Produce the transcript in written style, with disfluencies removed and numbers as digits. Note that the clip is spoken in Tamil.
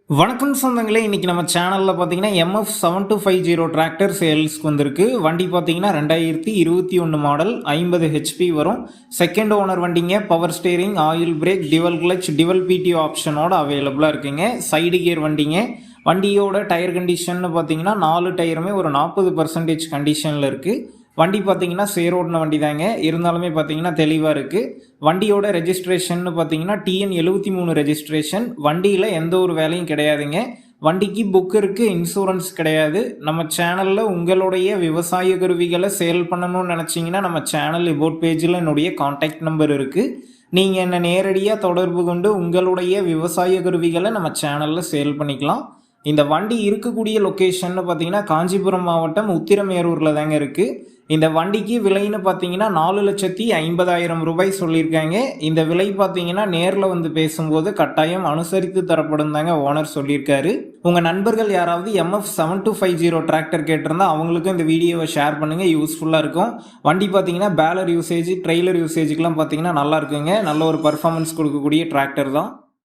வணக்கம் சொந்தங்களே, இன்றைக்கி நம்ம சேனலில் பார்த்தீங்கன்னா MF7250 டிராக்டர் சேல்ஸ்க்கு வந்திருக்கு. வண்டி பார்த்தீங்கன்னா 2021 மாடல், 50 ஹெச்பி வரும். செகண்ட் ஓனர் வண்டிங்க. Power steering, oil brake, dual clutch, dual PTO ஆப்ஷனோட அவைலபிளாக இருக்குங்க. சைடு கியர் வண்டிங்க. வண்டியோட டயர் கண்டிஷன் பார்த்தீங்கன்னா 4 டயருமே ஒரு 40% கண்டிஷனில் இருக்குது. வண்டி பார்த்தீங்கன்னா சேரோடின வண்டி தாங்க, இருந்தாலுமே பார்த்தீங்கன்னா தெளிவாக இருக்குது. வண்டியோட ரெஜிஸ்ட்ரேஷன் பார்த்தீங்கன்னா TN73 ரெஜிஸ்ட்ரேஷன். வண்டியில் எந்த ஒரு வேலையும் கிடையாதுங்க. வண்டிக்கு புக் இருக்குது, இன்சூரன்ஸ் கிடையாது. நம்ம சேனலில் உங்களுடைய விவசாய கருவிகளை சேல் பண்ணணும்னு நினச்சிங்கன்னா நம்ம சேனல் எபோட் பேஜில் என்னுடைய கான்டாக்ட் நம்பர் இருக்குது. நீங்கள் என்னை நேரடியாக தொடர்பு கொண்டு உங்களுடைய விவசாய கருவிகளை நம்ம சேனலில் சேல் பண்ணிக்கலாம். இந்த வண்டி இருக்கக்கூடிய லொக்கேஷன் பார்த்தீங்கன்னா காஞ்சிபுரம் மாவட்டம் உத்திரமேரூரில் தாங்க இருக்குது. இந்த வண்டிக்கு விலைன்னு பார்த்தீங்கன்னா 4,50,000 ரூபாய் சொல்லியிருக்காங்க. இந்த விலை பார்த்தீங்கன்னா நேரில் வந்து பேசும்போது கட்டாயம் அனுசரித்து தரப்படும் தாங்க ஓனர் சொல்லியிருக்காரு. உங்கள் நண்பர்கள் யாராவது MF7250 டிராக்டர் கேட்டிருந்தா அவங்களுக்கும் இந்த வீடியோவை ஷேர் பண்ணுங்கள், யூஸ்ஃபுல்லாக இருக்கும். வண்டி பார்த்தீங்கன்னா பேலர் யூசேஜ், ட்ரெய்லர் யூசேஜுக்கெலாம் பார்த்தீங்கன்னா நல்லா இருக்குங்க. நல்ல ஒரு பர்ஃபார்மன்ஸ் கொடுக்கக்கூடிய டிராக்டர் தான்.